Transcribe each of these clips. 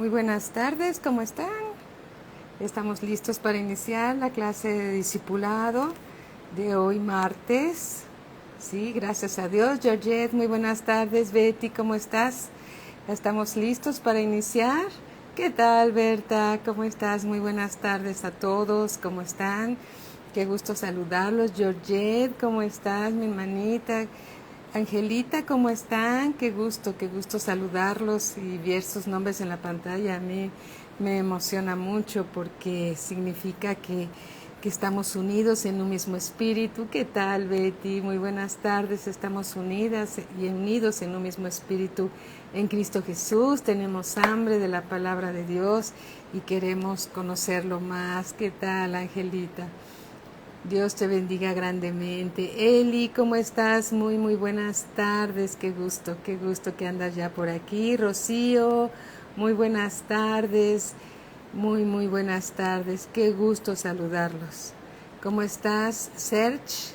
Muy buenas tardes, ¿cómo están? Estamos listos para iniciar la clase de discipulado de hoy martes. Sí, gracias a Dios. Georgette, muy buenas tardes. Betty, ¿cómo estás? Estamos listos para iniciar. ¿Qué tal, Berta? ¿Cómo estás? Muy buenas tardes a todos. ¿Cómo están? Qué gusto saludarlos. Georgette, ¿cómo estás, mi hermanita? Angelita, ¿cómo están? Qué gusto saludarlos y ver sus nombres en la pantalla. A mí me emociona mucho porque significa que estamos unidos en un mismo espíritu. ¿Qué tal, Betty? Muy buenas tardes. Estamos unidas y unidos en un mismo espíritu en Cristo Jesús. Tenemos hambre de la palabra de Dios y queremos conocerlo más. ¿Qué tal, Angelita? Dios te bendiga grandemente. Eli, ¿cómo estás? Muy buenas tardes. Qué gusto que andas ya por aquí. Rocío, muy buenas tardes. Muy buenas tardes. Qué gusto saludarlos. ¿Cómo estás, Serge?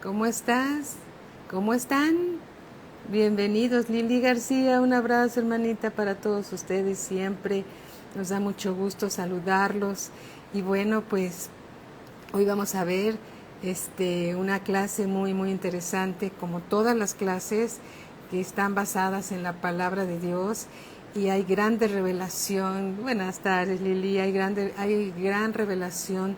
¿Cómo estás? ¿Cómo están? Bienvenidos, Lili García. Un abrazo, hermanita, para todos ustedes siempre. Nos da mucho gusto saludarlos. Y bueno, pues hoy vamos a ver una clase muy interesante, como todas las clases que están basadas en la palabra de Dios, y hay grande revelación. Buenas tardes, Lili. Hay gran revelación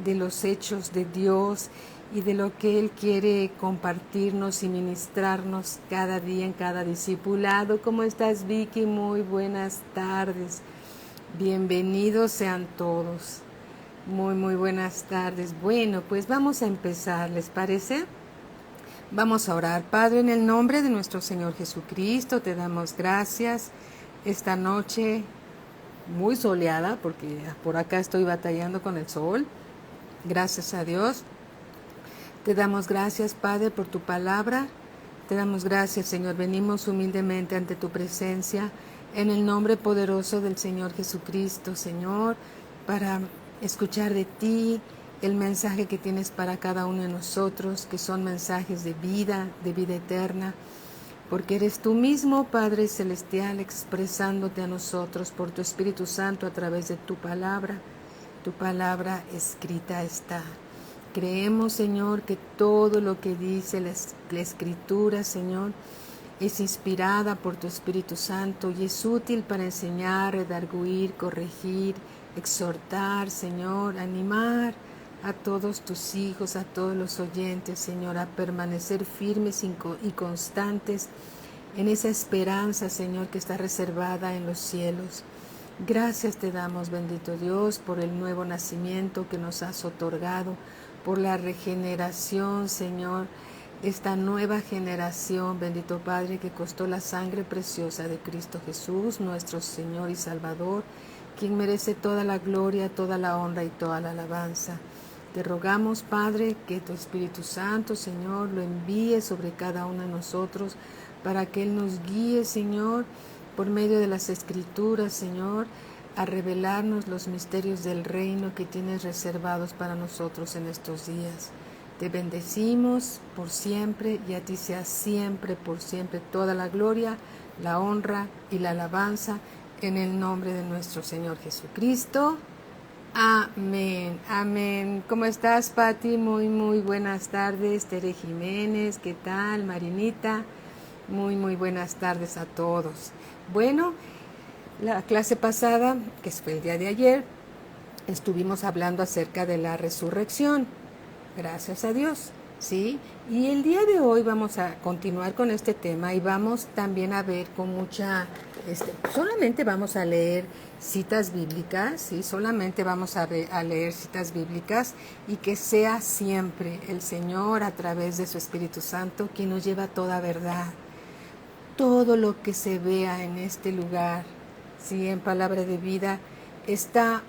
de los hechos de Dios y de lo que Él quiere compartirnos y ministrarnos cada día en cada discipulado. ¿Cómo estás, Vicky? Muy buenas tardes. Bienvenidos sean todos. Muy buenas tardes. Bueno, pues vamos a empezar, ¿les parece? Vamos a orar. Padre, en el nombre de nuestro Señor Jesucristo, te damos gracias esta noche muy soleada, porque por acá estoy batallando con el sol. Gracias a Dios. Te damos gracias, Padre, por tu palabra. Te damos gracias, Señor. Venimos humildemente ante tu presencia en el nombre poderoso del Señor Jesucristo, Señor, para escuchar de ti el mensaje que tienes para cada uno de nosotros, que son mensajes de vida eterna, porque eres tú mismo, Padre Celestial, expresándote a nosotros por tu Espíritu Santo a través de tu palabra escrita está. Creemos, Señor, que todo lo que dice la Escritura, Señor, es inspirada por tu Espíritu Santo y es útil para enseñar, redarguir, corregir, exhortar, Señor, animar a todos tus hijos, a todos los oyentes, Señor, a permanecer firmes y constantes en esa esperanza, Señor, que está reservada en los cielos. Gracias te damos, bendito Dios, por el nuevo nacimiento que nos has otorgado, por la regeneración, Señor, esta nueva generación, bendito Padre, que costó la sangre preciosa de Cristo Jesús, nuestro Señor y Salvador, quien merece toda la gloria, toda la honra y toda la alabanza. Te rogamos, Padre, que tu Espíritu Santo, Señor, lo envíe sobre cada uno de nosotros para que Él nos guíe, Señor, por medio de las Escrituras, Señor, a revelarnos los misterios del reino que tienes reservados para nosotros en estos días. Te bendecimos por siempre y a ti sea siempre, por siempre, toda la gloria, la honra y la alabanza en el nombre de nuestro Señor Jesucristo. Amén, amén. ¿Cómo estás, Pati? Muy buenas tardes. Tere Jiménez, ¿qué tal? Marinita, muy buenas tardes a todos. Bueno, la clase pasada, que fue el día de ayer, estuvimos hablando acerca de la resurrección. Gracias a Dios, ¿sí? Y el día de hoy vamos a continuar con este tema y vamos también a ver con solamente vamos a leer citas bíblicas, ¿sí? Solamente vamos a leer citas bíblicas y que sea siempre el Señor a través de su Espíritu Santo quien nos lleva a toda verdad. Todo lo que se vea en este lugar, ¿sí? En palabra de vida, está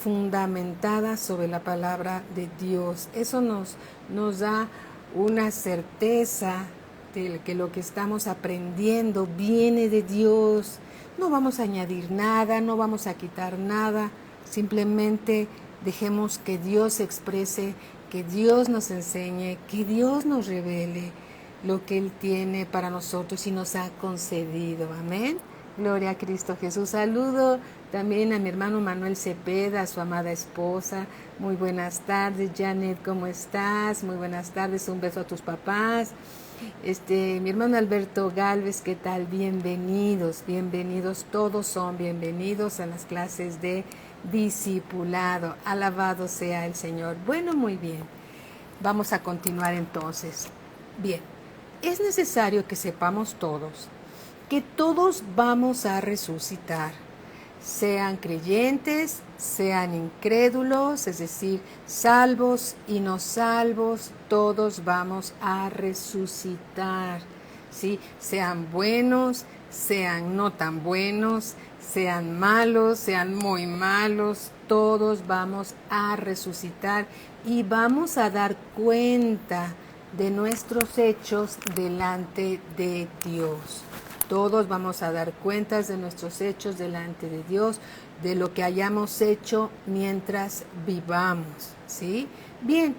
fundamentada sobre la palabra de Dios. Eso nos da una certeza de que lo que estamos aprendiendo viene de Dios. No vamos a añadir nada, no vamos a quitar nada, simplemente dejemos que Dios se exprese, que Dios nos enseñe, que Dios nos revele lo que Él tiene para nosotros y nos ha concedido. Amén. Gloria a Cristo Jesús. Saludo también a mi hermano Manuel Cepeda, a su amada esposa. Muy buenas tardes, Janet, ¿cómo estás? Muy buenas tardes, un beso a tus papás. Mi hermano Alberto Galvez, ¿qué tal? Bienvenidos, bienvenidos, todos son bienvenidos a las clases de discipulado. Alabado sea el Señor. Bueno, muy bien. Vamos a continuar entonces. Bien, es necesario que sepamos todos que todos vamos a resucitar, sean creyentes, sean incrédulos, es decir, salvos y no salvos, todos vamos a resucitar, ¿sí? Sean buenos, sean no tan buenos, sean malos, sean muy malos, todos vamos a resucitar y vamos a dar cuenta de nuestros hechos delante de Dios. Todos vamos a dar cuentas de nuestros hechos delante de Dios, de lo que hayamos hecho mientras vivamos, ¿sí? Bien,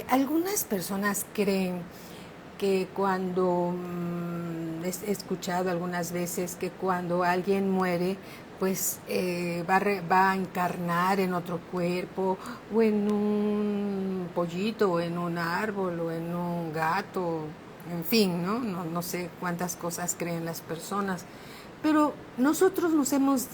algunas personas creen que cuando, he escuchado algunas veces que cuando alguien muere, pues va a encarnar en otro cuerpo, o en un pollito, o en un árbol, o en un gato, en fin, ¿no? No sé cuántas cosas creen las personas, pero nosotros nos hemos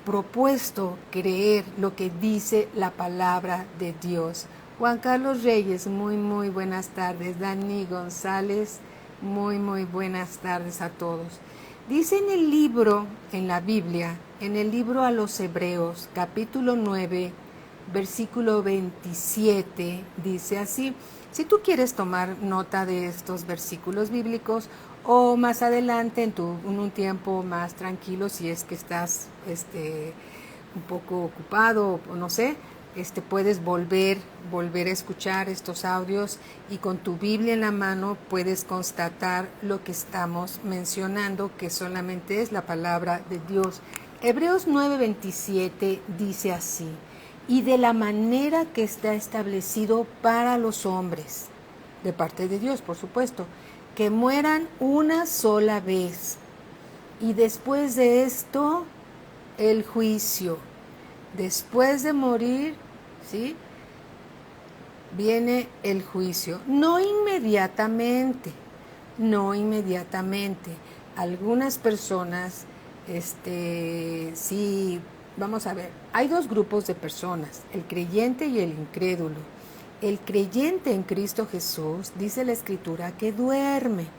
propuesto creer lo que dice la palabra de Dios. Juan Carlos Reyes, muy buenas tardes. Dani González, muy buenas tardes a todos. Dice en el libro, en la Biblia, en el libro a los Hebreos, capítulo 9, versículo 27, dice así. Si tú quieres tomar nota de estos versículos bíblicos o más adelante en un tiempo más tranquilo, si es que estás un poco ocupado o no sé, puedes volver a escuchar estos audios y con tu Biblia en la mano puedes constatar lo que estamos mencionando, que solamente es la palabra de Dios. Hebreos 9:27 dice así: y de la manera que está establecido para los hombres, de parte de Dios, por supuesto, que mueran una sola vez, y después de esto, el juicio. Después de morir, ¿sí?, viene el juicio. No inmediatamente. Algunas personas, sí, vamos a ver, hay dos grupos de personas, el creyente y el incrédulo. El creyente en Cristo Jesús, dice la Escritura, que duerme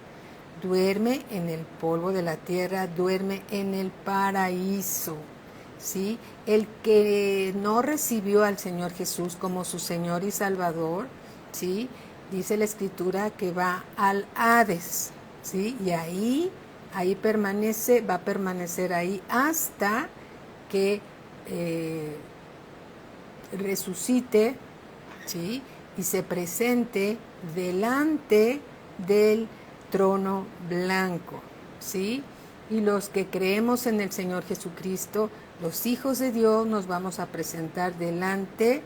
en el polvo de la tierra, duerme en el paraíso, ¿sí? El que no recibió al Señor Jesús como su Señor y Salvador, ¿sí?, dice la Escritura que va al Hades, ¿sí? Y ahí permanece, va a permanecer ahí hasta que resucite, ¿sí?, y se presente delante del trono blanco, ¿sí? Y los que creemos en el Señor Jesucristo, los hijos de Dios, nos vamos a presentar delante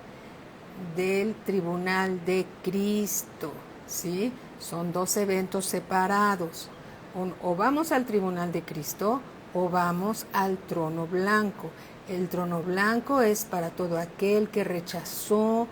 del tribunal de Cristo, ¿sí? Son dos eventos separados. O vamos al tribunal de Cristo o vamos al trono blanco. El trono blanco es para todo aquel que rechazó,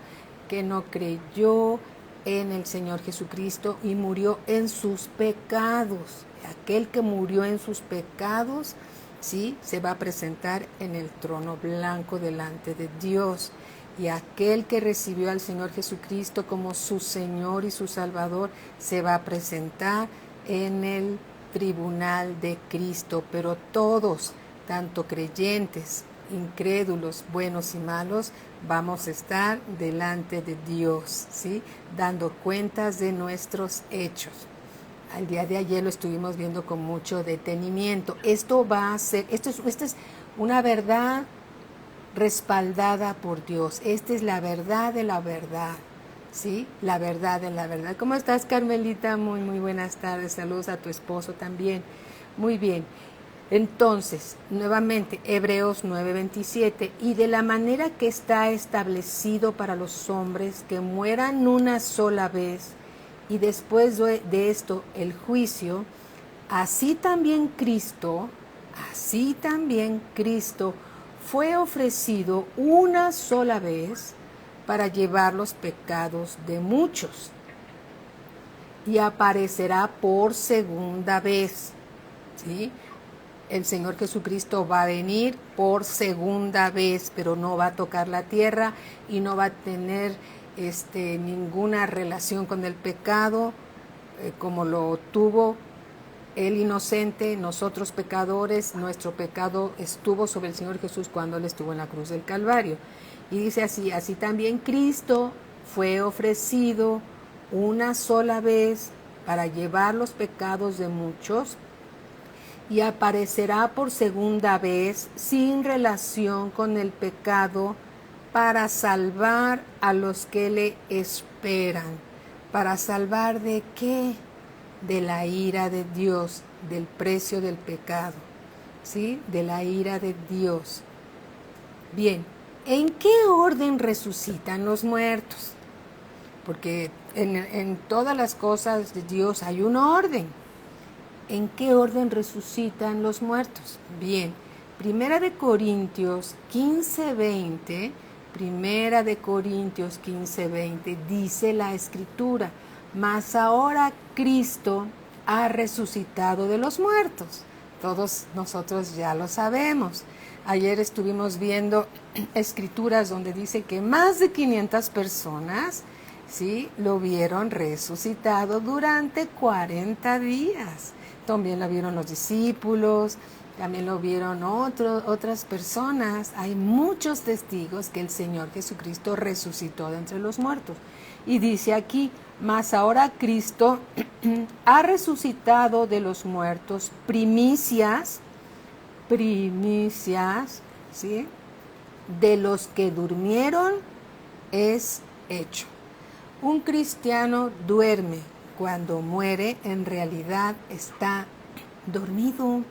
que no creyó en el Señor Jesucristo y murió en sus pecados. Aquel que murió en sus pecados, ¿sí?, se va a presentar en el trono blanco delante de Dios. Y aquel que recibió al Señor Jesucristo como su Señor y su Salvador, se va a presentar en el tribunal de Cristo. Pero todos, tanto creyentes, incrédulos, buenos y malos, vamos a estar delante de Dios, ¿sí?, dando cuentas de nuestros hechos. Al día de ayer lo estuvimos viendo con mucho detenimiento. Esto es una verdad respaldada por Dios. Esta es la verdad de la verdad, ¿sí? La verdad de la verdad. ¿Cómo estás, Carmelita? Muy buenas tardes. Saludos a tu esposo también. Muy bien. Entonces, nuevamente, Hebreos 9:27, y de la manera que está establecido para los hombres que mueran una sola vez, y después de esto el juicio, así también Cristo, así también Cristo fue ofrecido una sola vez para llevar los pecados de muchos y aparecerá por segunda vez, ¿sí? El Señor Jesucristo va a venir por segunda vez, pero no va a tocar la tierra y no va a tener ninguna relación con el pecado, como lo tuvo el inocente, nosotros pecadores. Nuestro pecado estuvo sobre el Señor Jesús cuando Él estuvo en la cruz del Calvario. Y dice así también Cristo fue ofrecido una sola vez para llevar los pecados de muchos y aparecerá por segunda vez sin relación con el pecado para salvar a los que le esperan. ¿Para salvar de qué? De la ira de Dios, del precio del pecado, ¿sí? De la ira de Dios. Bien, ¿en qué orden resucitan los muertos? Porque en todas las cosas de Dios hay un orden. ¿En qué orden resucitan los muertos? Bien, Primera de Corintios 15:20, Primera de Corintios 15:20, dice la Escritura: mas ahora Cristo ha resucitado de los muertos. Todos nosotros ya lo sabemos. Ayer estuvimos viendo escrituras donde dice que más de 500 personas, ¿sí?, lo vieron resucitado durante 40 días. También lo vieron los discípulos, también lo vieron otras personas. Hay muchos testigos que el Señor Jesucristo resucitó de entre los muertos. Y dice aquí: mas ahora Cristo ha resucitado de los muertos, primicias, ¿sí?, de los que durmieron es hecho. Un cristiano duerme. Cuando muere, en realidad está dormido.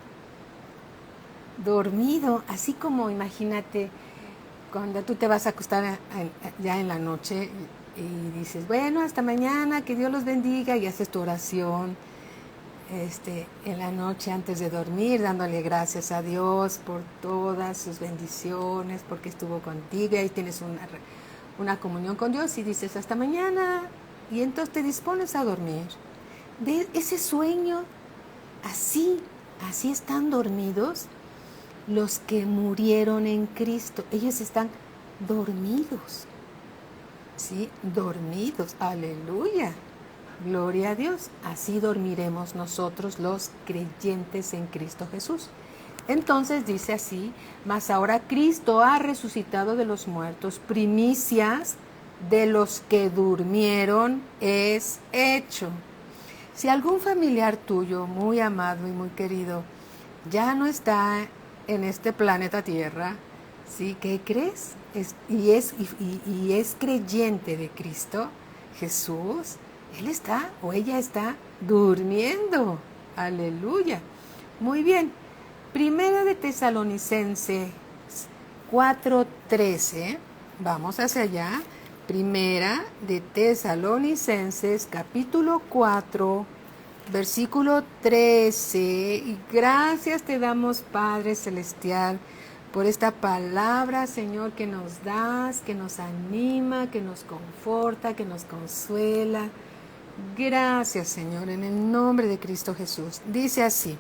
Dormido, así como imagínate cuando tú te vas a acostar ya en la noche y dices, bueno, hasta mañana, que Dios los bendiga, y haces tu oración en la noche antes de dormir, dándole gracias a Dios por todas sus bendiciones, porque estuvo contigo, y ahí tienes una comunión con Dios, y dices hasta mañana, y entonces te dispones a dormir. De ese sueño, así están dormidos los que murieron en Cristo. Ellos están dormidos, ¿sí? Dormidos, aleluya, gloria a Dios. Así dormiremos nosotros los creyentes en Cristo Jesús. Entonces dice así: mas ahora Cristo ha resucitado de los muertos, primicias de los que durmieron es hecho. Si algún familiar tuyo, muy amado y muy querido, ya no está en este planeta Tierra, ¿sí?, ¿qué crees? Y es creyente de Cristo Jesús, él está o ella está durmiendo. Aleluya. Muy bien. Primera de Tesalonicenses 4:13. Vamos hacia allá. Primera de Tesalonicenses capítulo 4, versículo 13. Y gracias te damos, Padre Celestial, por esta palabra, Señor, que nos das, que nos anima, que nos conforta, que nos consuela. Gracias, Señor, en el nombre de Cristo Jesús. Dice así: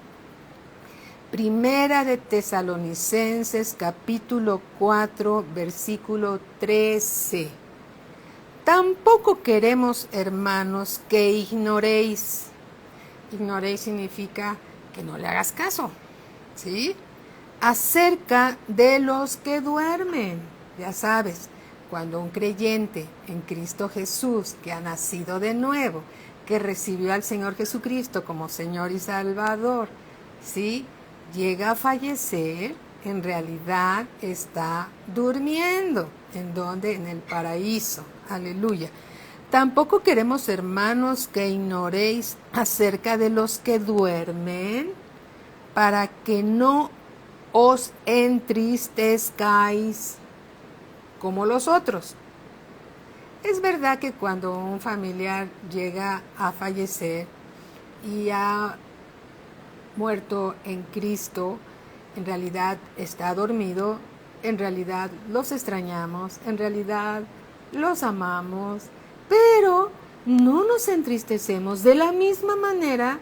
Primera de Tesalonicenses capítulo 4, versículo 13. Tampoco queremos, hermanos, que ignoréis. Ignoréis significa que no le hagas caso, ¿sí?, acerca de los que duermen. Ya sabes, cuando un creyente en Cristo Jesús, que ha nacido de nuevo, que recibió al Señor Jesucristo como Señor y Salvador, ¿sí?, llega a fallecer, en realidad está durmiendo. ¿En dónde? En el paraíso. Aleluya. Tampoco queremos, hermanos, que ignoréis acerca de los que duermen, para que no os entristezcáis como los otros. Es verdad que cuando un familiar llega a fallecer y ha muerto en Cristo, en realidad está dormido, en realidad los extrañamos, en realidad los amamos, pero no nos entristecemos de la misma manera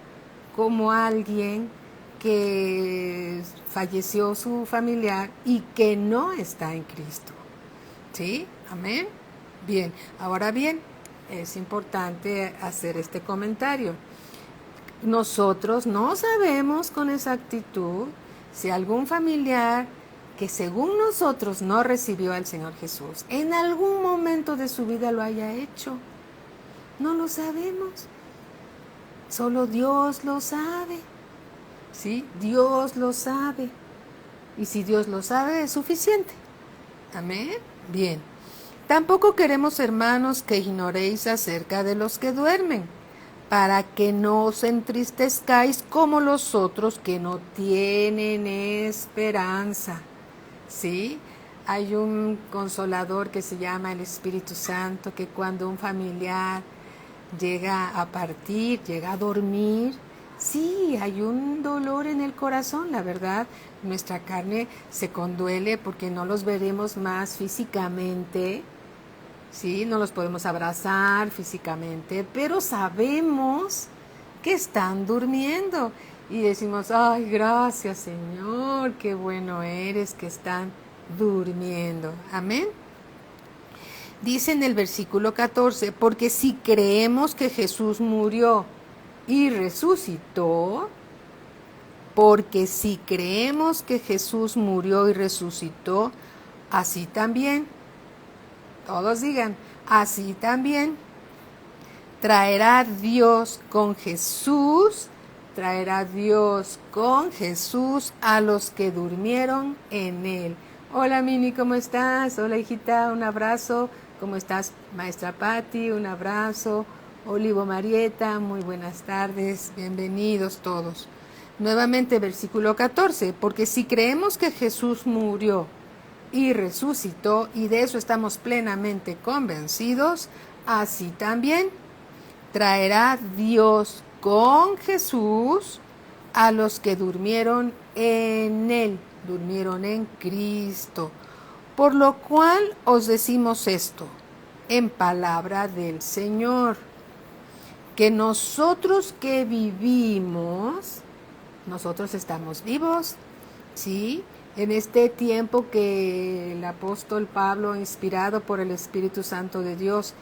como alguien que falleció su familiar y que no está en Cristo. ¿Sí? Amén. Bien, ahora bien, es importante hacer este comentario. Nosotros no sabemos con exactitud si algún familiar que según nosotros no recibió al Señor Jesús, en algún momento de su vida lo haya hecho. No lo sabemos. Solo Dios lo sabe. ¿Sí? Dios lo sabe. Y si Dios lo sabe, es suficiente. Amén. Bien. Tampoco queremos, hermanos, que ignoréis acerca de los que duermen, para que no os entristezcáis como los otros que no tienen esperanza. ¿Sí? Hay un consolador que se llama el Espíritu Santo, que cuando un familiar llega a partir, llega a dormir, sí, hay un dolor en el corazón, la verdad. Nuestra carne se conduele porque no los veremos más físicamente, sí, no los podemos abrazar físicamente, pero sabemos que están durmiendo y decimos, ay, gracias Señor, qué bueno eres que están durmiendo. Amén. Dice en el versículo 14, porque si creemos que Jesús murió y resucitó, porque si creemos que Jesús murió y resucitó, así también, todos digan, así también, traerá Dios con Jesús a los que durmieron en él. Hola Mini, ¿cómo estás? Hola hijita, un abrazo. ¿Cómo estás, maestra Patti? Un abrazo. Olivo Marieta, muy buenas tardes, bienvenidos todos. Nuevamente versículo 14, porque si creemos que Jesús murió y resucitó, y de eso estamos plenamente convencidos, así también traerá Dios con Jesús a los que durmieron en él, durmieron en Cristo. Por lo cual os decimos esto, en palabra del Señor, que nosotros que vivimos, nosotros estamos vivos, ¿sí? En este tiempo que el apóstol Pablo, inspirado por el Espíritu Santo de Dios,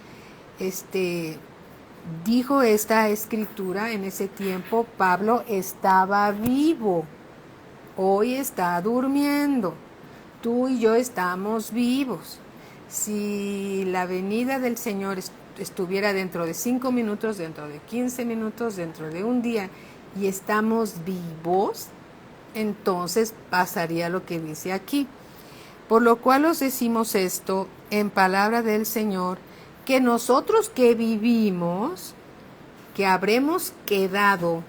dijo esta escritura, en ese tiempo Pablo estaba vivo, hoy está durmiendo, tú y yo estamos vivos. Si la venida del Señor estuviera dentro de 5 minutos, dentro de 15 minutos, dentro de un día, y estamos vivos, entonces pasaría lo que dice aquí. Por lo cual os decimos esto en palabra del Señor, que nosotros que vivimos, que habremos quedado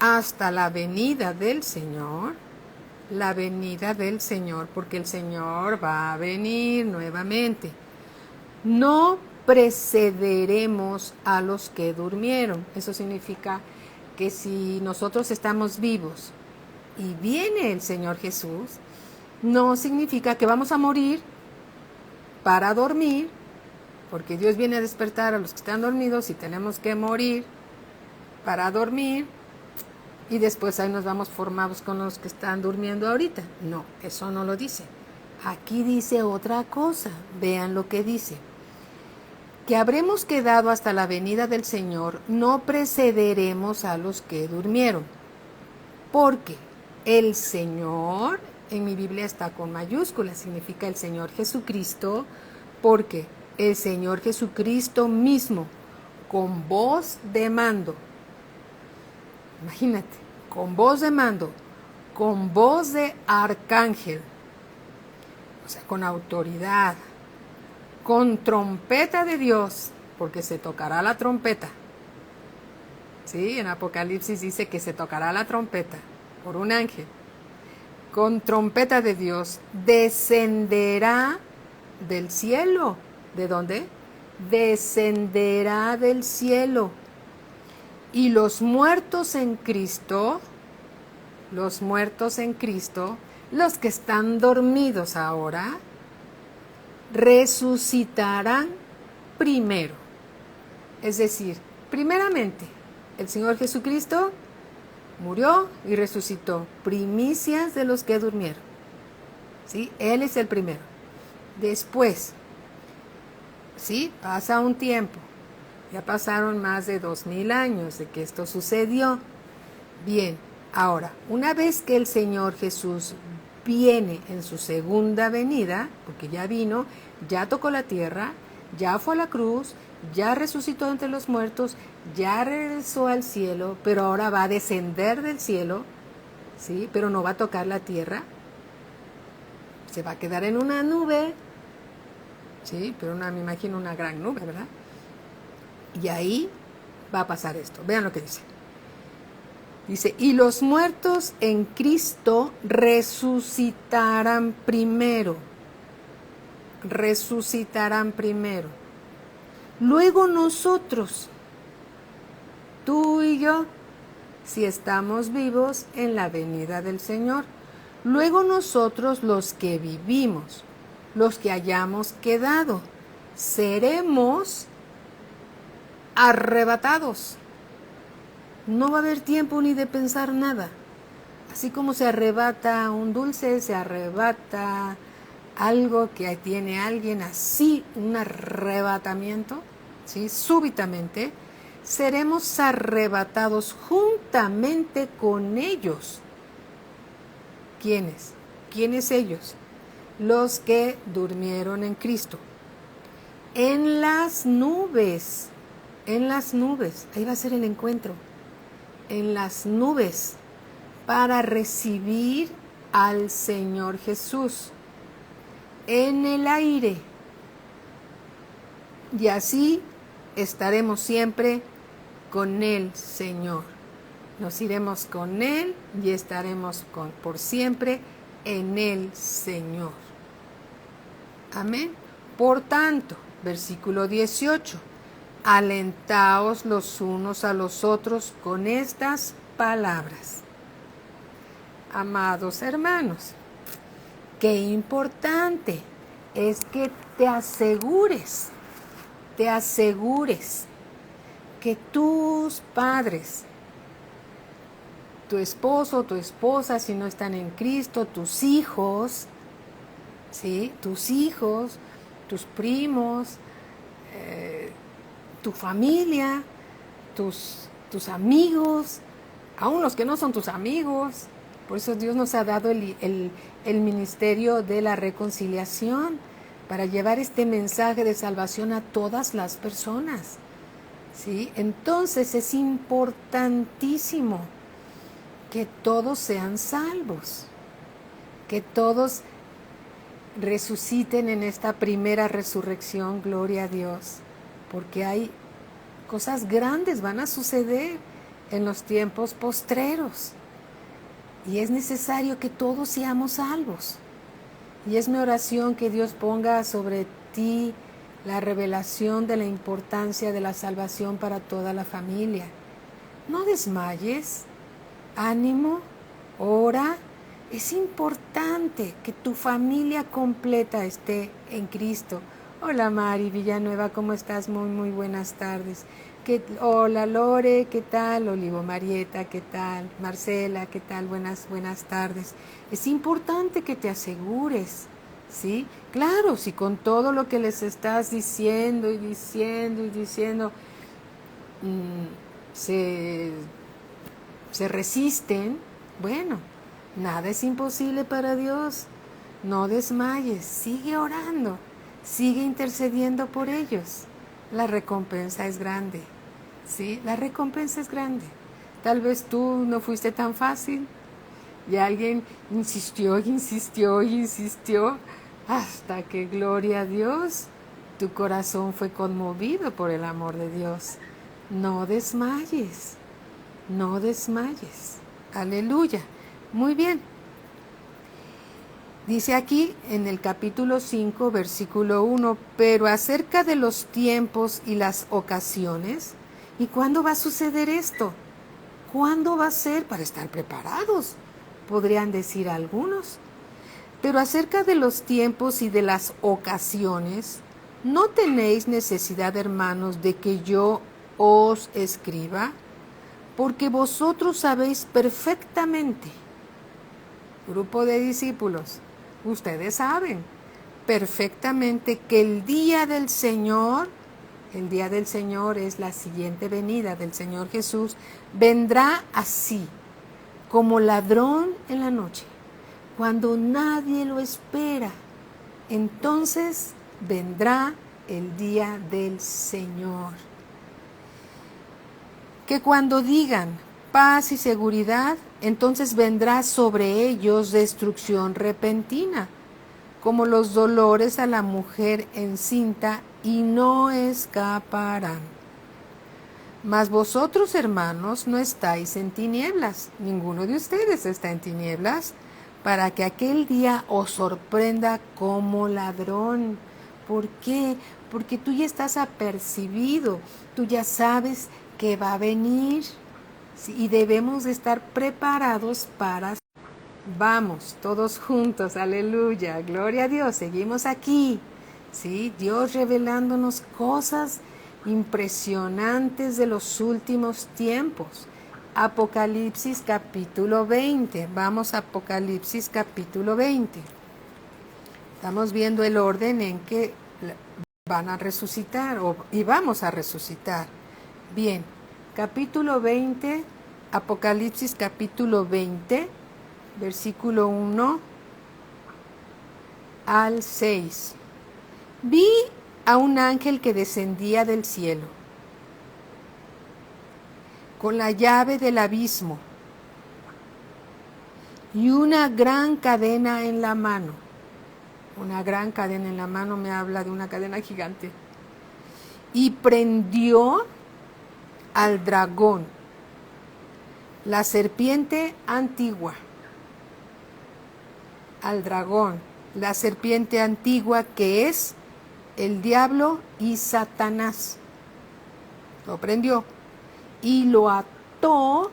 hasta la venida del Señor, porque el Señor va a venir nuevamente, no precederemos a los que durmieron. Eso significa que si nosotros estamos vivos y viene el Señor Jesús, no significa que vamos a morir para dormir, porque Dios viene a despertar a los que están dormidos y tenemos que morir para dormir y después ahí nos vamos formados con los que están durmiendo ahorita. No, eso no lo dice. Aquí dice otra cosa. Vean lo que dice. Que habremos quedado hasta la venida del Señor, no precederemos a los que durmieron. Porque el Señor, en mi Biblia está con mayúsculas, significa el Señor Jesucristo, porque el Señor Jesucristo mismo, con voz de mando, imagínate, con voz de mando, con voz de arcángel, o sea, con autoridad, con trompeta de Dios, porque se tocará la trompeta. Sí, en Apocalipsis dice que se tocará la trompeta por un ángel. Con trompeta de Dios descenderá del cielo. ¿De dónde? Descenderá del cielo. Y los muertos en Cristo los muertos en Cristo, los que están dormidos ahora, resucitarán primero. Es decir, primeramente, el Señor Jesucristo murió y resucitó, primicias de los que durmieron. ¿Sí? Él es el primero. Después, ¿sí? Pasa un tiempo. Ya pasaron más de 2000 años de que esto sucedió. Bien, ahora, una vez que el Señor Jesús viene en su segunda venida, porque ya vino, ya tocó la tierra, ya fue a la cruz, ya resucitó entre los muertos, ya regresó al cielo, pero ahora va a descender del cielo, ¿sí? Pero no va a tocar la tierra, se va a quedar en una nube, ¿sí? Pero me imagino una gran nube, ¿verdad? Y ahí va a pasar esto. Vean lo que dice. Dice, y los muertos en Cristo resucitarán primero. Resucitarán primero. Luego nosotros, tú y yo, si estamos vivos en la venida del Señor. Luego nosotros, los que vivimos, los que hayamos quedado, seremos arrebatados. No va a haber tiempo ni de pensar nada. Así como se arrebata un dulce, se arrebata algo que tiene alguien, así un arrebatamiento, ¿sí? Súbitamente, seremos arrebatados juntamente con ellos. ¿Quiénes? ¿Quiénes ellos? Los que durmieron en Cristo. En las nubes, ahí va a ser el encuentro. En las nubes, para recibir al Señor Jesús. En el aire. Y así estaremos siempre con el Señor. Nos iremos con Él y estaremos por siempre en el Señor. Amén. Por tanto, versículo 18. Alentaos los unos a los otros con estas palabras. Amados hermanos, qué importante es que te asegures que tus padres, tu esposo, tu esposa, si no están en Cristo, tus hijos, ¿sí? Tus hijos, tus primos, tu familia, tus amigos, aún los que no son tus amigos. Por eso Dios nos ha dado el ministerio de la reconciliación, para llevar este mensaje de salvación a todas las personas, ¿sí? Entonces es importantísimo que todos sean salvos, que todos resuciten en esta primera resurrección, gloria a Dios, porque hay cosas grandes van a suceder en los tiempos postreros y es necesario que todos seamos salvos. Y es mi oración que Dios ponga sobre ti la revelación de la importancia de la salvación para toda la familia. No desmayes, ánimo, ora. Es importante que tu familia completa esté en Cristo. Hola Mari Villanueva, ¿cómo estás? Muy buenas tardes. Hola Lore, ¿qué tal? Olivo Marieta, ¿qué tal? Marcela, ¿qué tal? Buenas tardes. Es importante que te asegures, ¿sí? Claro, si con todo lo que les estás diciendo se resisten, bueno, nada es imposible para Dios. No desmayes, sigue orando, sigue intercediendo por ellos. La recompensa es grande, ¿sí? La recompensa es grande. Tal vez tú no fuiste tan fácil y alguien insistió, hasta que, gloria a Dios, tu corazón fue conmovido por el amor de Dios. No desmayes, no desmayes. Aleluya. Muy bien. Dice aquí en el capítulo 5, versículo 1, pero acerca de los tiempos y las ocasiones, ¿y cuándo va a suceder esto? ¿Cuándo va a ser? Para estar preparados. podrían decir algunos. Pero acerca de los tiempos y de las ocasiones, ¿no tenéis necesidad, hermanos, de que yo os escriba? Porque vosotros sabéis perfectamente, grupo de discípulos, ustedes saben perfectamente que el día del Señor es la siguiente venida del Señor Jesús, vendrá así, como ladrón en la noche, cuando nadie lo espera. Entonces vendrá el día del Señor. Que cuando digan paz y seguridad, entonces vendrá sobre ellos destrucción repentina, como los dolores a la mujer encinta, y no escaparán. Mas vosotros, hermanos, no estáis en tinieblas, ninguno de ustedes está en tinieblas, para que aquel día os sorprenda como ladrón. ¿Por qué? Porque tú ya estás apercibido, tú ya sabes que va a venir, ¿sí? Y debemos de estar preparados para... Vamos, todos juntos, aleluya, gloria a Dios, seguimos aquí, ¿sí? Dios revelándonos cosas impresionantes de los últimos tiempos. Apocalipsis capítulo 20, vamos a Apocalipsis capítulo 20. Estamos viendo el orden en que van a resucitar y vamos a resucitar. Bien, capítulo 20, Apocalipsis capítulo 20, versículo 1 al 6. Vi a un ángel que descendía del cielo, con la llave del abismo y una gran cadena en la mano. Una gran cadena en la mano me habla de una cadena gigante. Y prendió al dragón, la serpiente antigua. Al dragón, la serpiente antigua, que es el diablo y Satanás. Lo prendió y lo ató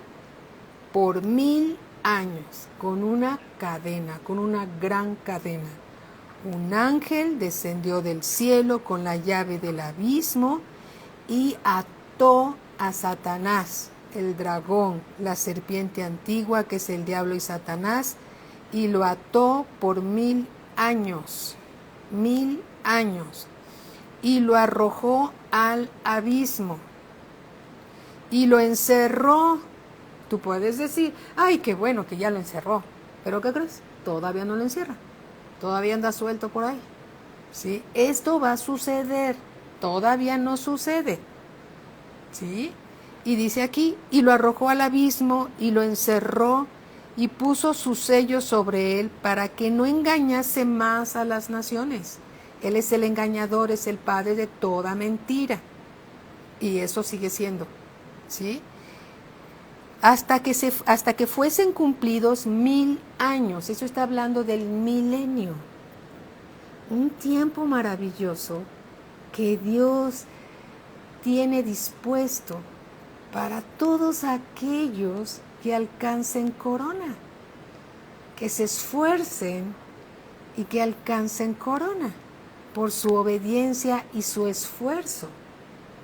por 1000 años con una cadena, con una gran cadena. Un ángel descendió del cielo con la llave del abismo y ató a Satanás, el dragón, la serpiente antigua, que es el diablo y Satanás, y lo ató por 1000 años, 1000 años, y lo arrojó al abismo y lo encerró. Tú puedes decir, ay, qué bueno que ya lo encerró, pero ¿qué crees? Todavía no lo encierra, todavía anda suelto por ahí, ¿sí? Esto va a suceder, todavía no sucede, ¿sí? Y dice aquí, y lo arrojó al abismo y lo encerró y puso su sello sobre él para que no engañase más a las naciones. Él es el engañador, es el padre de toda mentira. Y eso sigue siendo, ¿sí? Hasta que fuesen cumplidos 1000 años. Eso está hablando del milenio. Un tiempo maravilloso que Dios tiene dispuesto para todos aquellos que alcancen corona, que se esfuercen y que alcancen corona por su obediencia y su esfuerzo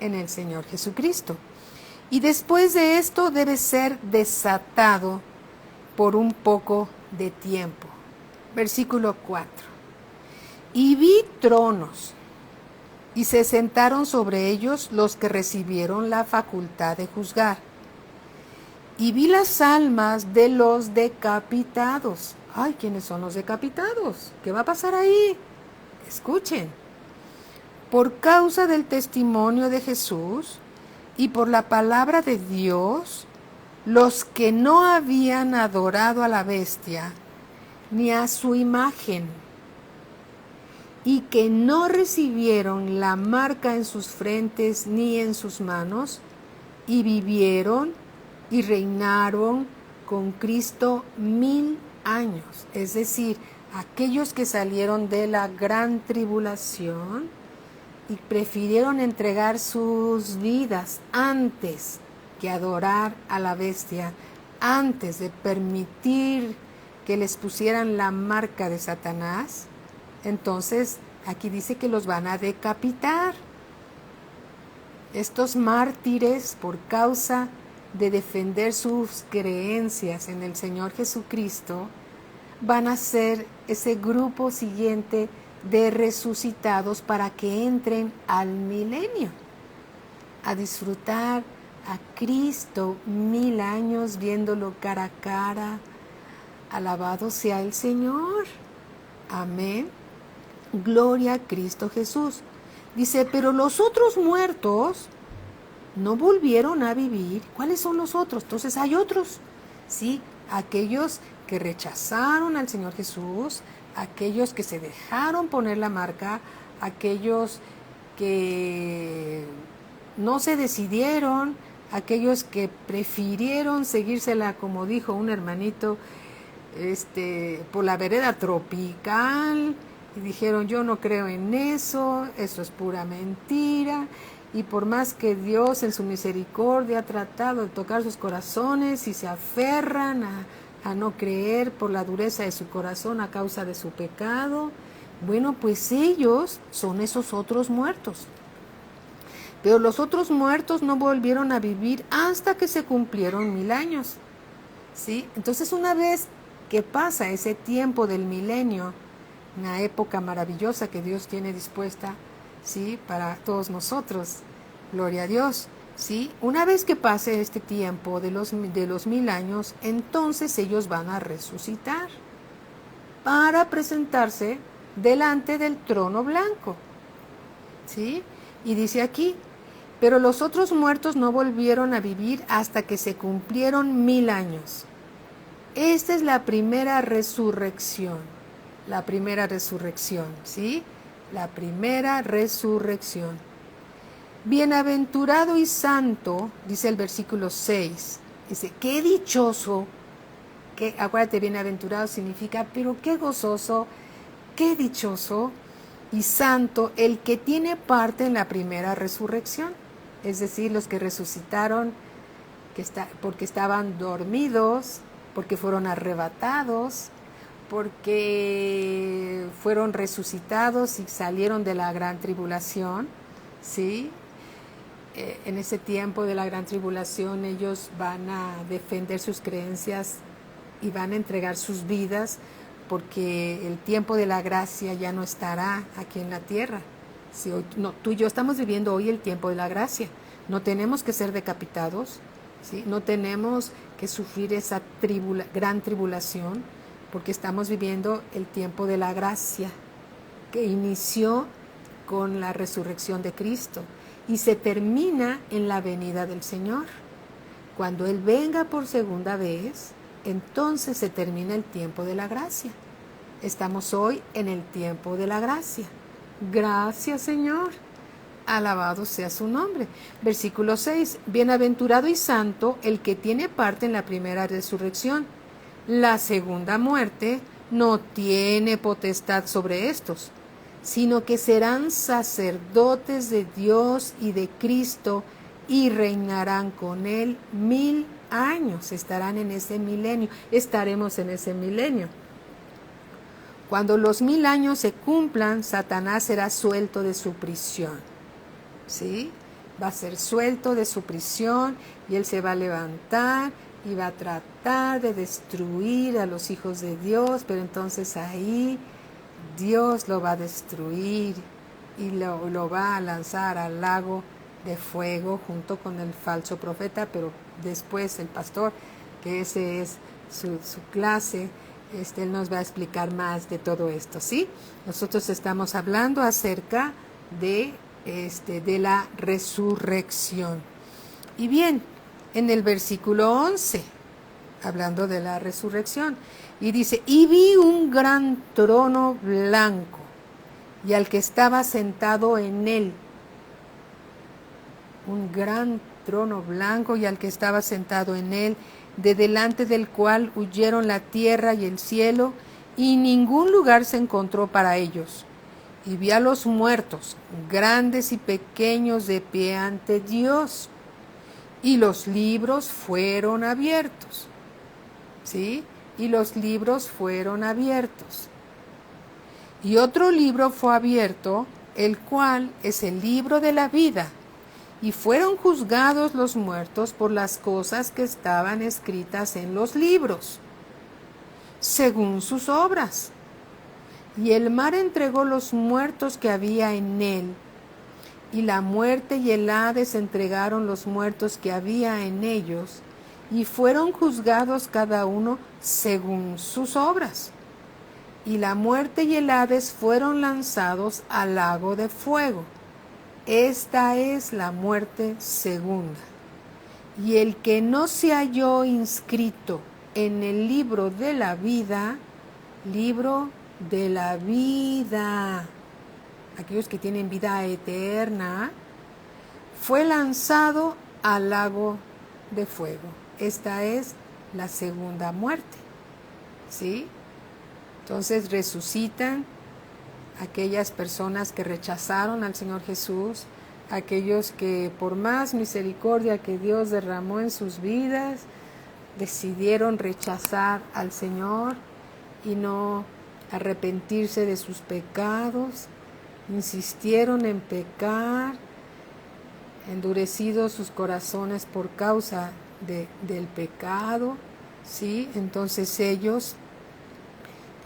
en el Señor Jesucristo. Y después de esto debe ser desatado por un poco de tiempo. Versículo 4. Y vi tronos, y se sentaron sobre ellos los que recibieron la facultad de juzgar. Y vi las almas de los decapitados. Ay, ¿quiénes son los decapitados? ¿Qué va a pasar ahí? Escuchen. Por causa del testimonio de Jesús y por la palabra de Dios, los que no habían adorado a la bestia ni a su imagen, y que no recibieron la marca en sus frentes ni en sus manos, y vivieron y reinaron con Cristo 1000 años. Es decir, aquellos que salieron de la gran tribulación y prefirieron entregar sus vidas antes que adorar a la bestia, antes de permitir que les pusieran la marca de Satanás, entonces aquí dice que los van a decapitar. Estos mártires, por causa de defender sus creencias en el Señor Jesucristo, van a ser ese grupo siguiente de resucitados para que entren al milenio, a disfrutar a Cristo 1000 años viéndolo cara a cara. Alabado sea el Señor. Amén. Gloria a Cristo Jesús. Dice, pero los otros muertos no volvieron a vivir. ¿Cuáles son los otros? Entonces hay otros, ¿sí? Aquellos que rechazaron al Señor Jesús, aquellos que se dejaron poner la marca, aquellos que no se decidieron, aquellos que prefirieron seguírsela, como dijo un hermanito, por la vereda tropical, y dijeron, yo no creo en eso es pura mentira, y por más que Dios en su misericordia ha tratado de tocar sus corazones y se aferran a no creer por la dureza de su corazón a causa de su pecado, bueno, pues ellos son esos otros muertos. Pero los otros muertos no volvieron a vivir hasta que se cumplieron 1000 años. ¿Sí? Entonces, una vez que pasa ese tiempo del milenio, una época maravillosa que Dios tiene dispuesta, ¿sí?, para todos nosotros, gloria a Dios, ¿sí? Una vez que pase este tiempo de los 1000 años, entonces ellos van a resucitar para presentarse delante del trono blanco, ¿sí? Y dice aquí, pero los otros muertos no volvieron a vivir hasta que se cumplieron 1000 años. Esta es la primera resurrección, ¿sí? La primera resurrección. Bienaventurado y santo, dice el versículo 6, dice, qué dichoso, acuérdate, bienaventurado significa, pero qué gozoso, qué dichoso y santo el que tiene parte en la primera resurrección, es decir, los que resucitaron porque estaban dormidos, porque fueron arrebatados, porque fueron resucitados y salieron de la gran tribulación, ¿sí? En ese tiempo de la gran tribulación ellos van a defender sus creencias y van a entregar sus vidas, porque el tiempo de la gracia ya no estará aquí en la tierra. Si hoy, no, tú y yo estamos viviendo hoy el tiempo de la gracia, no tenemos que ser decapitados, ¿sí? No tenemos que sufrir esa gran tribulación, porque estamos viviendo el tiempo de la gracia, que inició con la resurrección de Cristo y se termina en la venida del Señor. Cuando Él venga por segunda vez, entonces se termina el tiempo de la gracia. Estamos hoy en el tiempo de la gracia. Gracias, Señor. Alabado sea su nombre. Versículo 6. Bienaventurado y santo el que tiene parte en la primera resurrección. La segunda muerte no tiene potestad sobre estos, sino que serán sacerdotes de Dios y de Cristo y reinarán con Él 1000 años. Estarán en ese milenio. Estaremos en ese milenio. Cuando los 1000 años se cumplan, Satanás será suelto de su prisión, ¿sí? Va a ser suelto de su prisión y él se va a levantar y va a tratar de destruir a los hijos de Dios, pero entonces ahí Dios lo va a destruir y lo va a lanzar al lago de fuego junto con el falso profeta, pero después el pastor, que ese es su clase, él nos va a explicar más de todo esto, ¿sí? Nosotros estamos hablando acerca de la resurrección. Y bien, en el versículo 11, hablando de la resurrección, y dice, y vi un gran trono blanco, y al que estaba sentado en él, un gran trono blanco, y al que estaba sentado en él, de delante del cual huyeron la tierra y el cielo, y ningún lugar se encontró para ellos. Y vi a los muertos, grandes y pequeños, de pie ante Dios, y los libros fueron abiertos, ¿sí? y los libros fueron abiertos. Y otro libro fue abierto, el cual es el libro de la vida. Y fueron juzgados los muertos por las cosas que estaban escritas en los libros, según sus obras. Y el mar entregó los muertos que había en él, y la muerte y el Hades entregaron los muertos que había en ellos, y fueron juzgados cada uno según sus obras. Y la muerte y el Hades fueron lanzados al lago de fuego. Esta es la muerte segunda. Y el que no se halló inscrito en el libro de la vida, aquellos que tienen vida eterna, fue lanzado al lago de fuego. Esta es la segunda muerte. ¿Sí? Entonces resucitan aquellas personas que rechazaron al Señor Jesús, aquellos que por más misericordia que Dios derramó en sus vidas, decidieron rechazar al Señor y no arrepentirse de sus pecados, insistieron en pecar, endurecidos sus corazones por causa del pecado, ¿sí? Entonces ellos,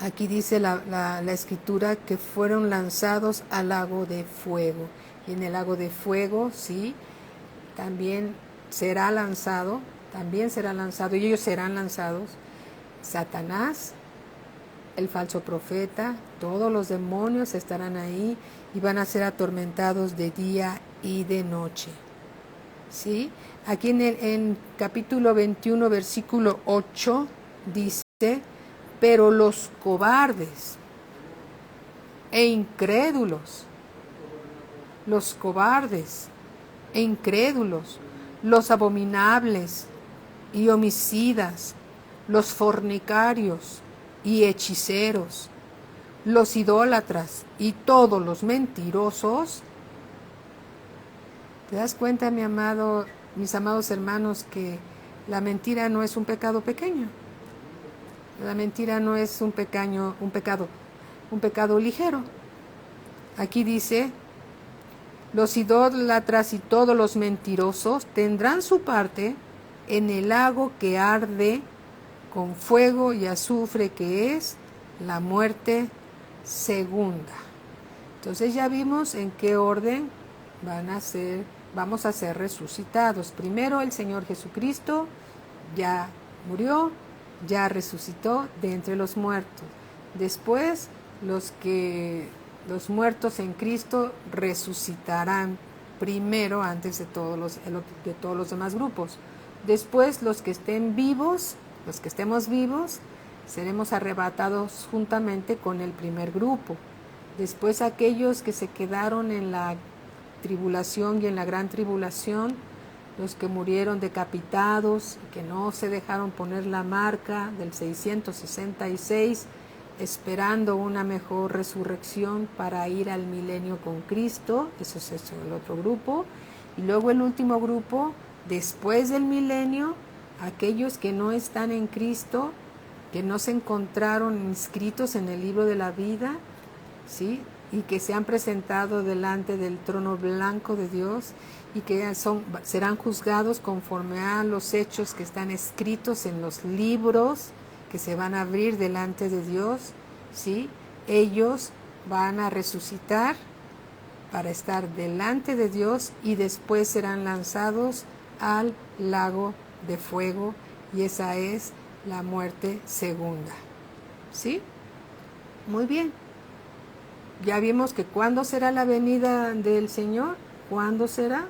aquí dice la escritura, que fueron lanzados al lago de fuego. Y en el lago de fuego, sí, también será lanzado, y ellos serán lanzados, Satanás, el falso profeta, todos los demonios estarán ahí y van a ser atormentados de día y de noche. ¿Sí? Aquí en capítulo 21, versículo 8, dice: pero los cobardes e incrédulos, los abominables y homicidas, los fornicarios y hechiceros, los idólatras y todos los mentirosos. ¿Te das cuenta, mis amados hermanos, que la mentira no es un pecado pequeño? La mentira no es un pecado ligero. Aquí dice: los idólatras y todos los mentirosos tendrán su parte en el lago que arde con fuego y azufre, que es la muerte segunda. Entonces ya vimos en qué orden vamos a ser resucitados. Primero, el Señor Jesucristo ya murió, ya resucitó de entre los muertos. Después, los muertos en Cristo resucitarán primero, antes de todos los demás grupos. Después, los que estemos vivos, seremos arrebatados juntamente con el primer grupo. Después, aquellos que se quedaron en la tribulación y en la gran tribulación, los que murieron decapitados, que no se dejaron poner la marca del 666, esperando una mejor resurrección para ir al milenio con Cristo. Eso es el otro grupo. Y luego el último grupo, después del milenio, aquellos que no están en Cristo, que no se encontraron inscritos en el libro de la vida, ¿sí? Y que se han presentado delante del trono blanco de Dios y que serán juzgados conforme a los hechos que están escritos en los libros que se van a abrir delante de Dios, ¿sí? Ellos van a resucitar para estar delante de Dios y después serán lanzados al lago de fuego, y esa es la muerte segunda. ¿Sí? Muy bien. Ya vimos que ¿cuándo será la venida del Señor? ¿Cuándo será?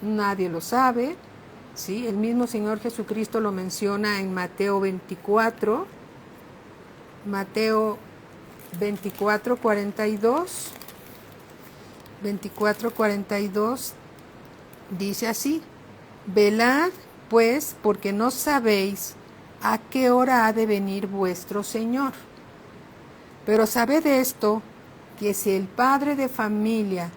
Nadie lo sabe. ¿Sí? El mismo Señor Jesucristo lo menciona en Mateo 24. Mateo 24, 42. 24, 42 dice así: velad pues, porque no sabéis a qué hora ha de venir vuestro Señor. Pero sabed esto, que si el padre de familia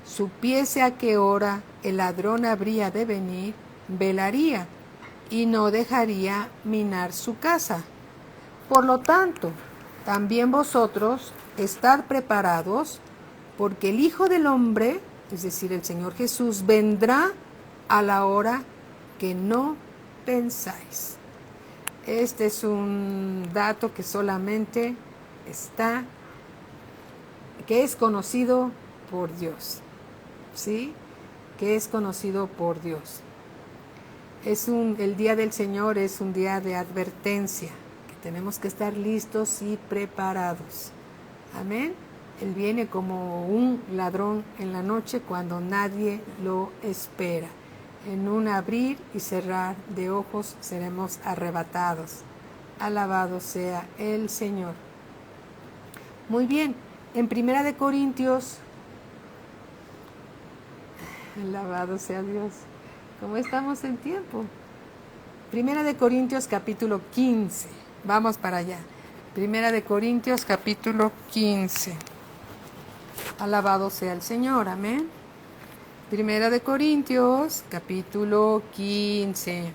supiese a qué hora el ladrón habría de venir, velaría y no dejaría minar su casa. Por lo tanto, también vosotros estad preparados, porque el Hijo del Hombre, es decir, el Señor Jesús, vendrá a la hora que no pensáis. Este es un dato que solamente que es conocido por Dios, ¿sí? Que es conocido por Dios. El día del Señor es un día de advertencia, que tenemos que estar listos y preparados. Amén. Él viene como un ladrón en la noche cuando nadie lo espera. En un abrir y cerrar de ojos seremos arrebatados. Alabado sea el Señor. Muy bien, en Primera de Corintios, alabado sea Dios, ¿cómo estamos en tiempo? Primera de Corintios capítulo 15, vamos para allá. Primera de Corintios capítulo 15. Alabado sea el Señor, amén. Primera de Corintios capítulo 15.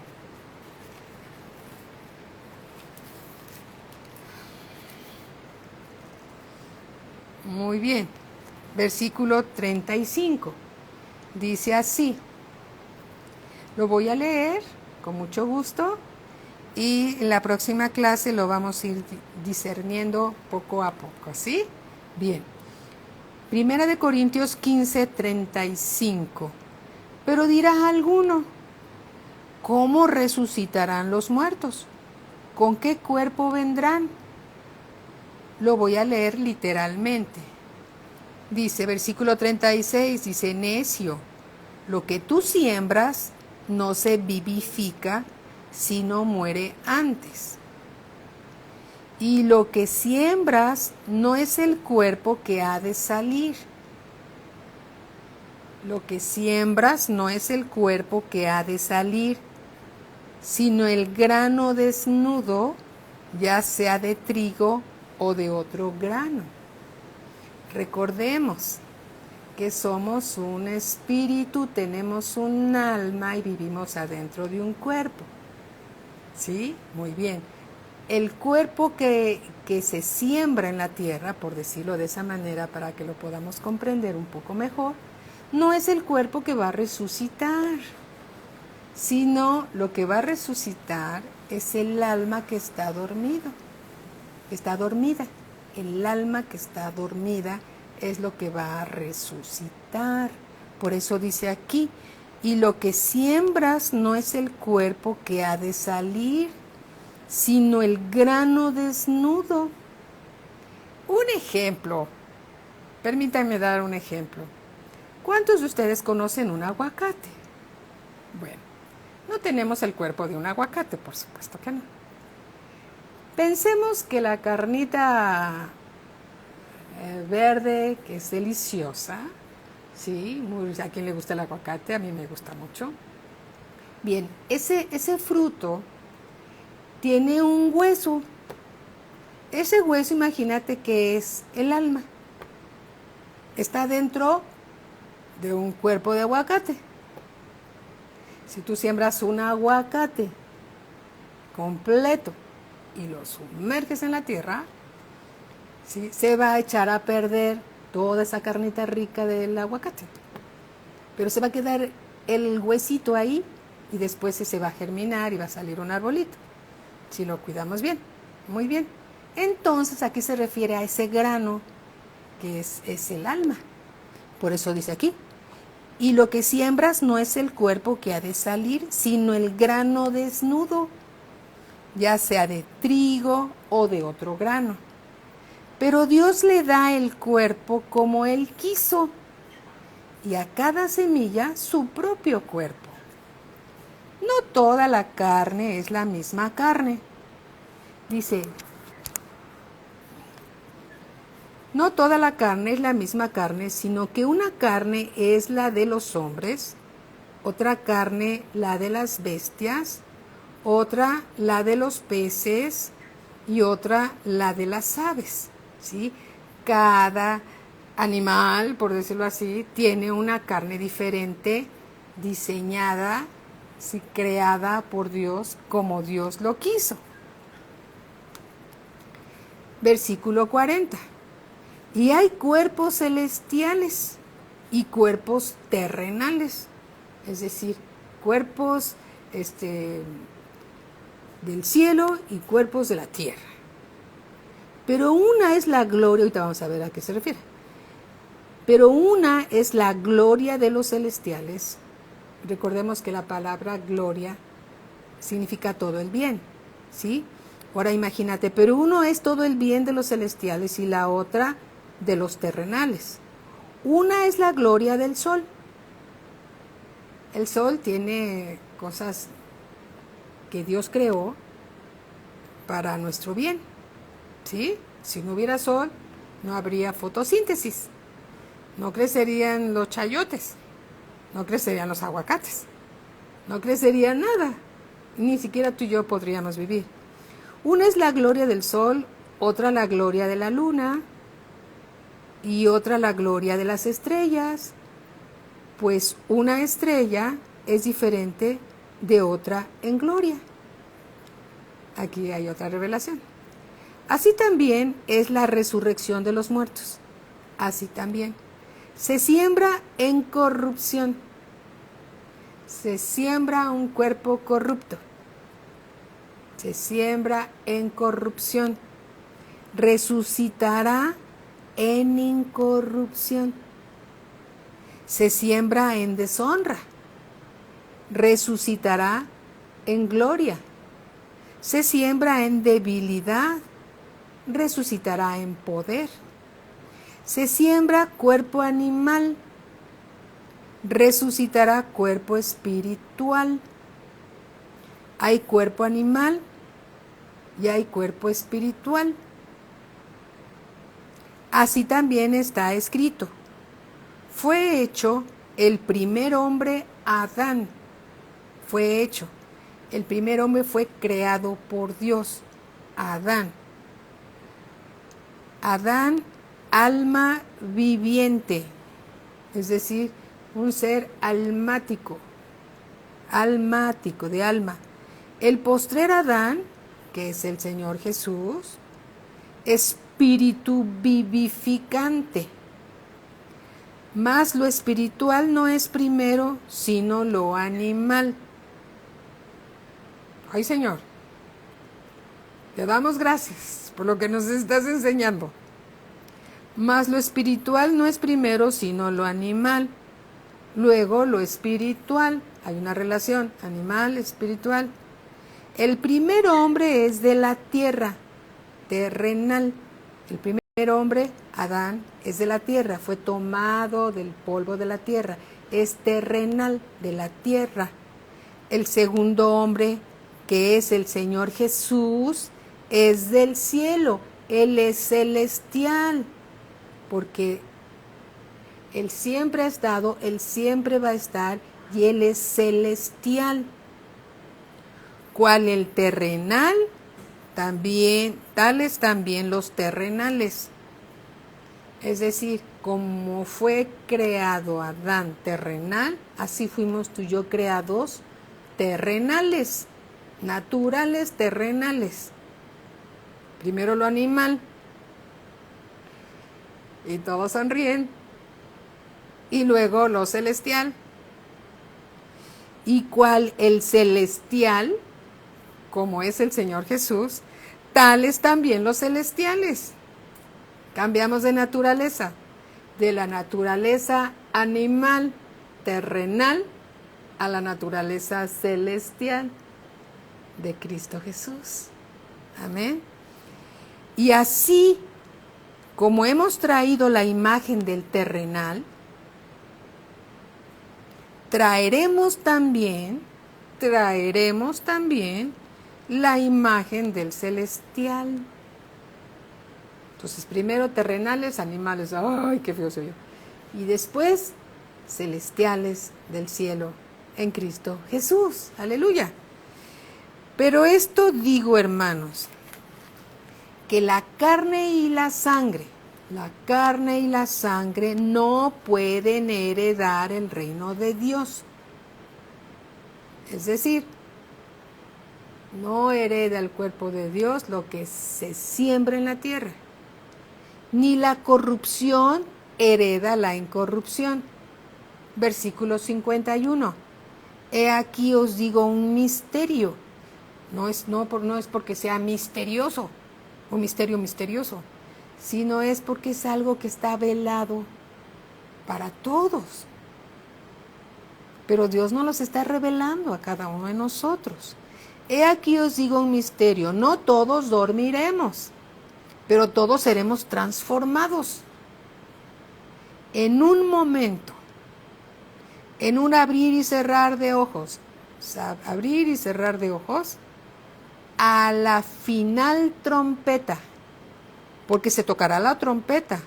Muy bien, versículo 35. Dice así, lo voy a leer con mucho gusto y en la próxima clase lo vamos a ir discerniendo poco a poco, ¿sí? Bien. Primera de Corintios 15, 35. Pero dirá alguno, ¿cómo resucitarán los muertos? ¿Con qué cuerpo vendrán? Lo voy a leer literalmente. Dice, versículo 36, dice, necio, lo que tú siembras no se vivifica, sino muere antes. Y lo que siembras no es el cuerpo que ha de salir. Lo que siembras no es el cuerpo que ha de salir, sino el grano desnudo, ya sea de trigo o de otro grano. Recordemos que somos un espíritu, tenemos un alma y vivimos adentro de un cuerpo. ¿Sí? Muy bien. El cuerpo que se siembra en la tierra, por decirlo de esa manera para que lo podamos comprender un poco mejor, no es el cuerpo que va a resucitar, sino lo que va a resucitar es el alma que está dormida. El alma que está dormida es lo que va a resucitar. Por eso dice aquí, y lo que siembras no es el cuerpo que ha de salir, sino el grano desnudo. Un ejemplo, permítanme dar un ejemplo. ¿Cuántos de ustedes conocen un aguacate? Bueno, no tenemos el cuerpo de un aguacate, por supuesto que no. Pensemos que la carnita verde, que es deliciosa, ¿sí? A quien le gusta el aguacate, a mí me gusta mucho. Bien, ese fruto tiene un hueso. Ese hueso, imagínate que es el alma. Está dentro de un cuerpo de aguacate. Si tú siembras un aguacate completo y lo sumerges en la tierra, ¿sí? Se va a echar a perder toda esa carnita rica del aguacate. Pero se va a quedar el huesito ahí y después se va a germinar y va a salir un arbolito. Si lo cuidamos bien, muy bien. Entonces aquí se refiere a ese grano que es el alma. Por eso dice aquí, y lo que siembras no es el cuerpo que ha de salir, sino el grano desnudo, ya sea de trigo o de otro grano. Pero Dios le da el cuerpo como Él quiso, y a cada semilla su propio cuerpo. No toda la carne es la misma carne. Dice, no toda la carne es la misma carne, sino que una carne es la de los hombres, otra carne la de las bestias, otra la de los peces y otra la de las aves, ¿sí? Cada animal, por decirlo así, tiene una carne diferente, diseñada, ¿sí? Creada por Dios como Dios lo quiso. Versículo 40. Y hay cuerpos celestiales y cuerpos terrenales, es decir, cuerpos del cielo y cuerpos de la tierra. Pero una es la gloria, ahorita vamos a ver a qué se refiere. Pero una es la gloria de los celestiales. Recordemos que la palabra gloria significa todo el bien, ¿sí? Ahora imagínate, pero uno es todo el bien de los celestiales y la otra de los terrenales. Una es la gloria del sol. El sol tiene cosas que Dios creó para nuestro bien, ¿sí? Si no hubiera sol, no habría fotosíntesis, no crecerían los chayotes, no crecerían los aguacates, no crecería nada, ni siquiera tú y yo podríamos vivir. Una es la gloria del sol, otra la gloria de la luna y otra la gloria de las estrellas, pues una estrella es diferente de otra en gloria. Aquí hay otra revelación. Así también es la resurrección de los muertos. Así también. Se siembra en corrupción. Se siembra un cuerpo corrupto. Se siembra en corrupción. Resucitará en incorrupción. Se siembra en deshonra. Resucitará en gloria. Se siembra en debilidad. Resucitará en poder. Se siembra cuerpo animal. Resucitará cuerpo espiritual. Hay cuerpo animal y hay cuerpo espiritual. Así también está escrito. Fue hecho el primer hombre, Adán. Fue hecho. El primer hombre fue creado por Dios, Adán. Adán, alma viviente, es decir, un ser almático de alma. El postrer Adán, que es el Señor Jesús, espíritu vivificante. Mas lo espiritual no es primero, sino lo animal. Ay, Señor, te damos gracias por lo que nos estás enseñando. Mas lo espiritual no es primero, sino lo animal. Luego lo espiritual. Hay una relación, animal, espiritual. El primer hombre es de la tierra, terrenal. El primer hombre, Adán, es de la tierra, fue tomado del polvo de la tierra, es terrenal, de la tierra. El segundo hombre, que es el Señor Jesús, es del cielo, Él es celestial, porque Él siempre ha estado, Él siempre va a estar, y Él es celestial. ¿Cuál el terrenal? También, tales también los terrenales. Es decir, como fue creado Adán terrenal, así fuimos tú y yo creados terrenales, naturales terrenales. Primero lo animal, y todos sonríen, y luego lo celestial. ¿Y cuál el celestial? Como es el Señor Jesús, tales también los celestiales. Cambiamos de naturaleza, de la naturaleza animal, terrenal, a la naturaleza celestial de Cristo Jesús. Amén. Y así como hemos traído la imagen del terrenal, traeremos también la imagen del celestial. Entonces, primero terrenales, animales, ¡ay, qué feo soy yo! Y después, celestiales del cielo en Cristo Jesús. ¡Aleluya! Pero esto digo, hermanos, que la carne y la sangre no pueden heredar el reino de Dios. Es decir, No hereda el cuerpo de Dios lo que se siembra en la tierra, ni la corrupción hereda la incorrupción. Versículo 51. He aquí os digo un misterio. No es porque sea misterioso, un misterio misterioso, sino es porque es algo que está velado para todos. Pero Dios nos los está revelando a cada uno de nosotros. He aquí os digo un misterio, no todos dormiremos, pero todos seremos transformados. En un momento, en un abrir y cerrar de ojos, abrir y cerrar de ojos, a la final trompeta, porque se tocará la trompeta,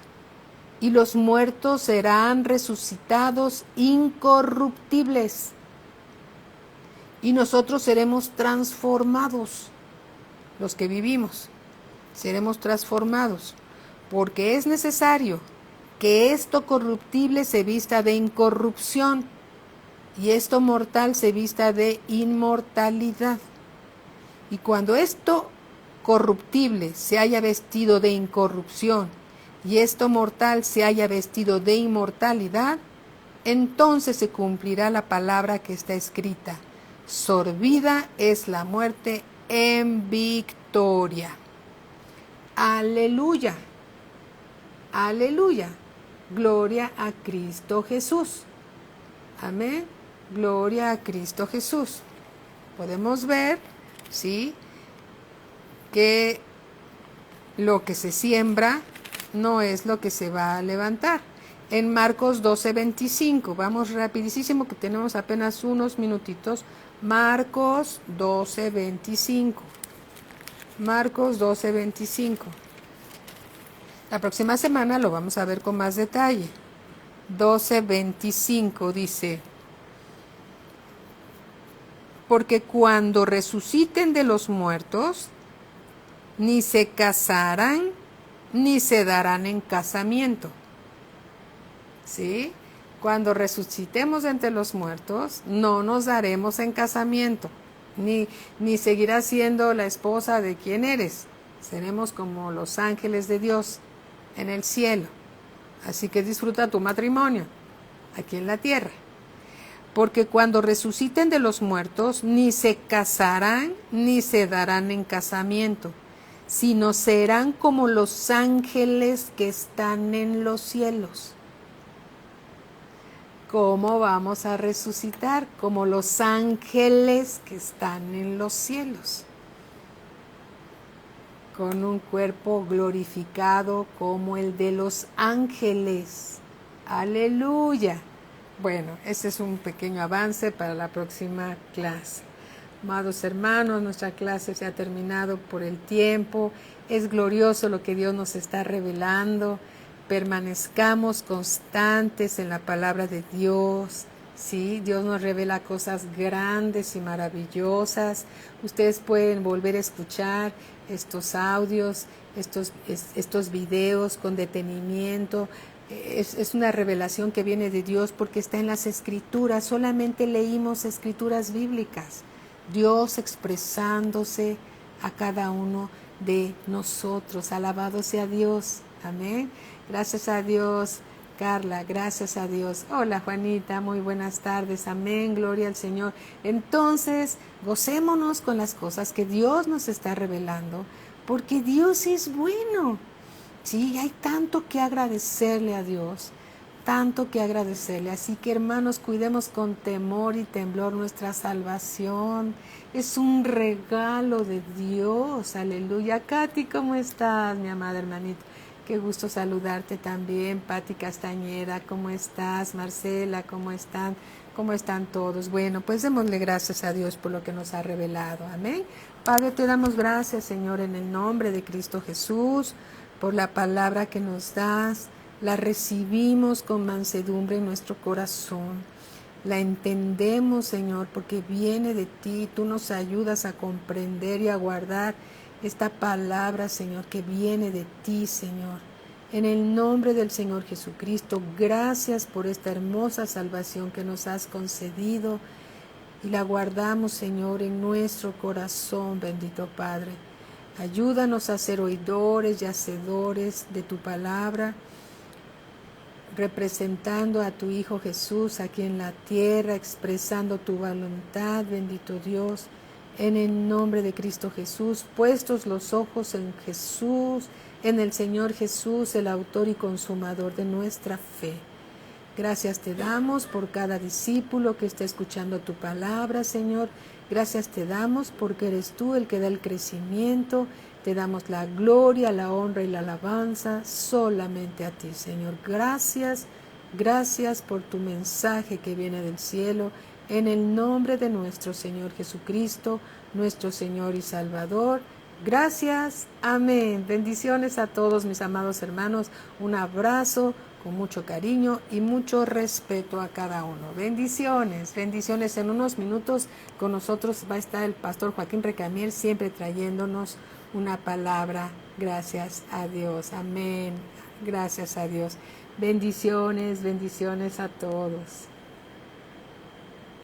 y los muertos serán resucitados incorruptibles, y nosotros seremos transformados, los que vivimos, seremos transformados, porque es necesario que esto corruptible se vista de incorrupción, y esto mortal se vista de inmortalidad. Y cuando esto corruptible se haya vestido de incorrupción y esto mortal se haya vestido de inmortalidad, entonces se cumplirá la palabra que está escrita: sorbida es la muerte en victoria. Aleluya, aleluya, gloria a Cristo Jesús. Amén, gloria a Cristo Jesús. Podemos ver, ¿sí?, que lo que se siembra no es lo que se va a levantar. En Marcos 12:25, vamos rapidísimo que tenemos apenas unos minutitos. Marcos 12:25. Marcos 12:25. La próxima semana lo vamos a ver con más detalle. 12:25 dice: porque cuando resuciten de los muertos, ni se casarán, ni se darán en casamiento. ¿Sí? Cuando resucitemos de entre los muertos, no nos daremos en casamiento, ni seguirás siendo la esposa de quien eres. Seremos como los ángeles de Dios en el cielo. Así que disfruta tu matrimonio aquí en la tierra. Porque cuando resuciten de los muertos, ni se casarán, ni se darán en casamiento, sino serán como los ángeles que están en los cielos. ¿Cómo vamos a resucitar? Como los ángeles que están en los cielos, con un cuerpo glorificado como el de los ángeles. ¡Aleluya! Bueno, este es un pequeño avance para la próxima clase. Amados hermanos, nuestra clase se ha terminado por el tiempo. Es glorioso lo que Dios nos está revelando. Permanezcamos constantes en la palabra de Dios. Sí, Dios nos revela cosas grandes y maravillosas. Ustedes pueden volver a escuchar estos audios, estos videos con detenimiento. Es una revelación que viene de Dios porque está en las Escrituras. Solamente leímos escrituras bíblicas. Dios expresándose a cada uno de nosotros. Alabado sea Dios. Amén. Gracias a Dios, Carla. Gracias a Dios. Hola, Juanita. Muy buenas tardes. Amén. Gloria al Señor. Entonces, gocémonos con las cosas que Dios nos está revelando, porque Dios es bueno. Sí, hay tanto que agradecerle a Dios, tanto que agradecerle. Así que, hermanos, cuidemos con temor y temblor nuestra salvación. Es un regalo de Dios. Aleluya. Katy, ¿cómo estás, mi amada hermanita? Qué gusto saludarte también. Pati Castañeda, ¿cómo estás? Marcela, ¿cómo están? ¿Cómo están todos? Bueno, pues démosle gracias a Dios por lo que nos ha revelado. Amén. Padre, te damos gracias, Señor, en el nombre de Cristo Jesús, por la palabra que nos das. La recibimos con mansedumbre en nuestro corazón. La entendemos, Señor, porque viene de ti. Tú nos ayudas a comprender y a guardar esta palabra, Señor, que viene de ti, Señor. En el nombre del Señor Jesucristo, gracias por esta hermosa salvación que nos has concedido. y la guardamos, Señor, en nuestro corazón, bendito Padre. Ayúdanos a ser oidores y hacedores de tu palabra, representando a tu Hijo Jesús aquí en la tierra, expresando tu voluntad, bendito Dios, en el nombre de Cristo Jesús, puestos los ojos en Jesús, en el Señor Jesús, el autor y consumador de nuestra fe. Gracias te damos por cada discípulo que está escuchando tu palabra, Señor. Gracias te damos porque eres tú el que da el crecimiento. Te damos la gloria, la honra y la alabanza solamente a ti, Señor. Gracias, gracias por tu mensaje que viene del cielo. En el nombre de nuestro Señor Jesucristo, nuestro Señor y Salvador. Gracias, amén. Bendiciones a todos mis amados hermanos. Un abrazo con mucho cariño y mucho respeto a cada uno. Bendiciones, bendiciones. En unos minutos con nosotros va a estar el pastor Joaquín Recamier, siempre trayéndonos una palabra. Gracias a Dios, amén. Gracias a Dios. Bendiciones, bendiciones a todos.